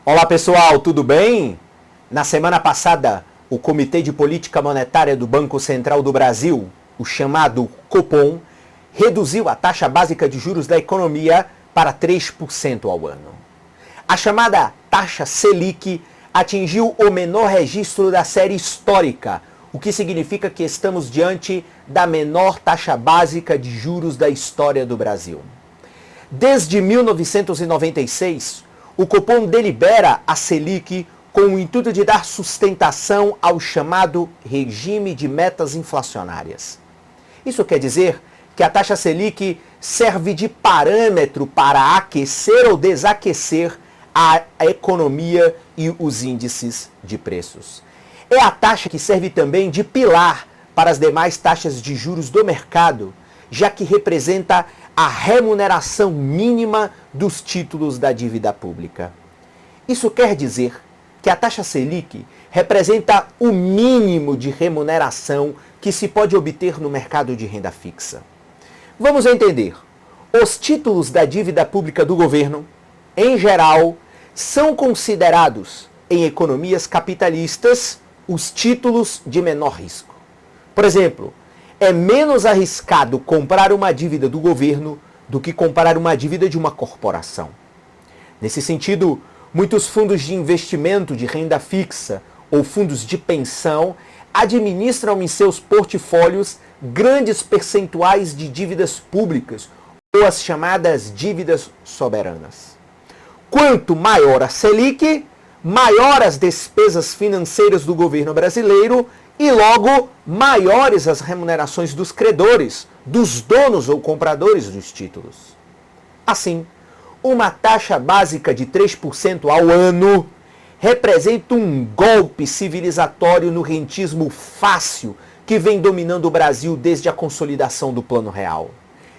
Olá pessoal, tudo bem? Na semana passada, o Comitê de Política Monetária do Banco Central do Brasil, o chamado Copom, reduziu a taxa básica de juros da economia para 3% ao ano. A chamada taxa Selic atingiu o menor registro da série histórica, o que significa que estamos diante da menor taxa básica de juros da história do Brasil. Desde 1996, o Copom delibera a Selic com o intuito de dar sustentação ao chamado regime de metas inflacionárias. Isso quer dizer que a taxa Selic serve de parâmetro para aquecer ou desaquecer a economia e os índices de preços. É a taxa que serve também de pilar para as demais taxas de juros do mercado, já que representa a remuneração mínima dos títulos da dívida pública. Isso quer dizer que a taxa Selic representa o mínimo de remuneração que se pode obter no mercado de renda fixa. Vamos entender. Os títulos da dívida pública do governo, em geral, são considerados, em economias capitalistas, os títulos de menor risco. Por exemplo, é menos arriscado comprar uma dívida do governo do que comprar uma dívida de uma corporação. Nesse sentido, muitos fundos de investimento de renda fixa ou fundos de pensão administram em seus portfólios grandes percentuais de dívidas públicas ou as chamadas dívidas soberanas. Quanto maior a Selic, maior as despesas financeiras do governo brasileiro e, logo, maiores as remunerações dos credores, dos donos ou compradores dos títulos. Assim, uma taxa básica de 3% ao ano representa um golpe civilizatório no rentismo fácil que vem dominando o Brasil desde a consolidação do Plano Real.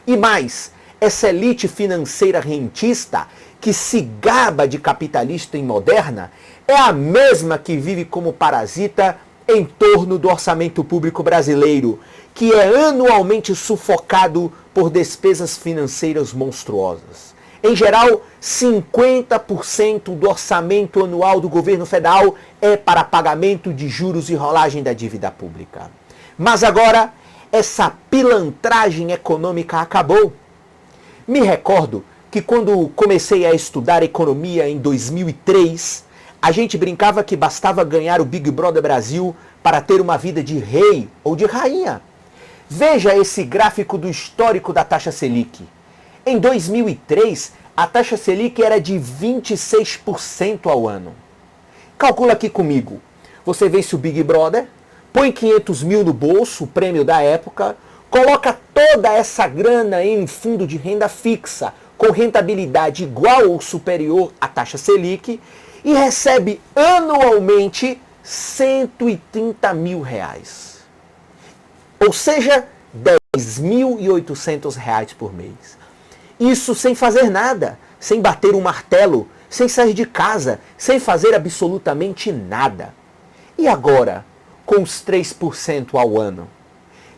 E mais, essa elite financeira rentista, que se gaba de capitalista e moderna, é a mesma que vive como parasita em torno do orçamento público brasileiro, que é anualmente sufocado por despesas financeiras monstruosas. Em geral, 50% do orçamento anual do governo federal é para pagamento de juros e rolagem da dívida pública. Mas agora, essa pilantragem econômica acabou. Me recordo que quando comecei a estudar economia em 2003, a gente brincava que bastava ganhar o Big Brother Brasil para ter uma vida de rei ou de rainha. Veja esse gráfico do histórico da taxa Selic. Em 2003, a taxa Selic era de 26% ao ano. Calcula aqui comigo. Você vence o Big Brother, põe 500 mil no bolso, o prêmio da época, coloca toda essa grana em um fundo de renda fixa, com rentabilidade igual ou superior à taxa Selic, e recebe anualmente 130 mil reais. Ou seja, 10.800 reais por mês. Isso sem fazer nada, sem bater um martelo, sem sair de casa, sem fazer absolutamente nada. E agora, com os 3% ao ano?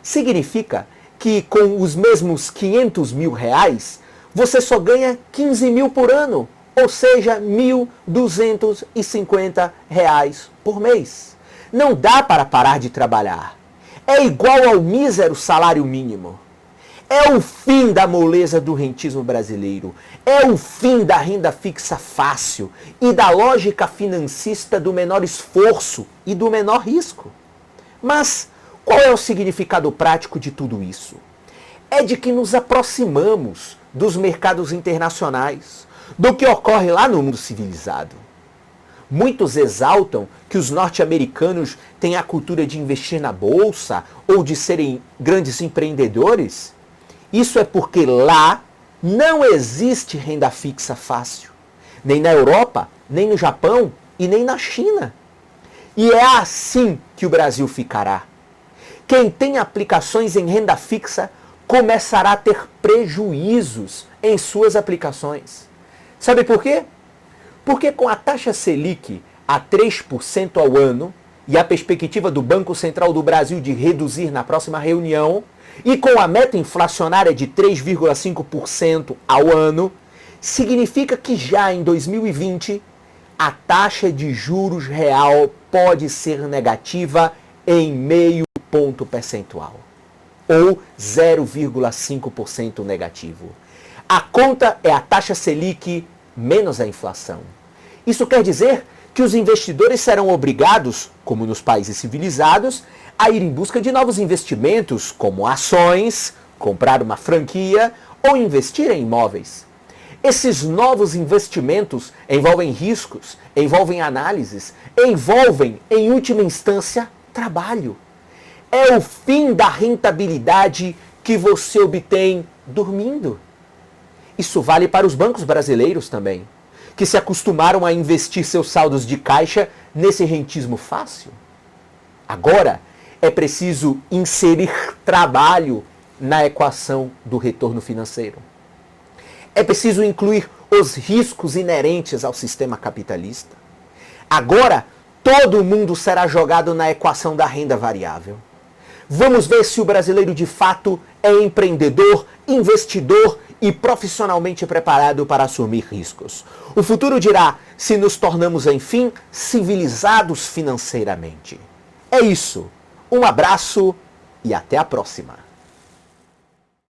Significa que com os mesmos 500 mil reais, você só ganha 15 mil por ano, ou seja, 1.250 reais por mês. Não dá para parar de trabalhar. É igual ao mísero salário mínimo. É o fim da moleza do rentismo brasileiro. É o fim da renda fixa fácil e da lógica financista do menor esforço e do menor risco. Mas qual é o significado prático de tudo isso? É de que nos aproximamos dos mercados internacionais, do que ocorre lá no mundo civilizado. Muitos exaltam que os norte-americanos têm a cultura de investir na bolsa ou de serem grandes empreendedores. Isso é porque lá não existe renda fixa fácil, nem na Europa, nem no Japão e nem na China. E é assim que o Brasil ficará. Quem tem aplicações em renda fixa começará a ter prejuízos em suas aplicações. Sabe por quê? Porque com a taxa Selic a 3% ao ano e a perspectiva do Banco Central do Brasil de reduzir na próxima reunião, e com a meta inflacionária de 3,5% ao ano, significa que já em 2020 a taxa de juros real pode ser negativa em meio ponto percentual, ou 0,5% negativo. A conta é a taxa Selic menos a inflação. Isso quer dizer que os investidores serão obrigados, como nos países civilizados, a ir em busca de novos investimentos, como ações, comprar uma franquia ou investir em imóveis. Esses novos investimentos envolvem riscos, envolvem análises, envolvem, em última instância, trabalho. É o fim da rentabilidade que você obtém dormindo. Isso vale para os bancos brasileiros também, que se acostumaram a investir seus saldos de caixa nesse rentismo fácil. Agora é preciso inserir trabalho na equação do retorno financeiro. É preciso incluir os riscos inerentes ao sistema capitalista. Agora, todo mundo será jogado na equação da renda variável. Vamos ver se o brasileiro de fato é empreendedor, investidor e profissionalmente preparado para assumir riscos. O futuro dirá se nos tornamos, enfim, civilizados financeiramente. É isso. Um abraço e até a próxima.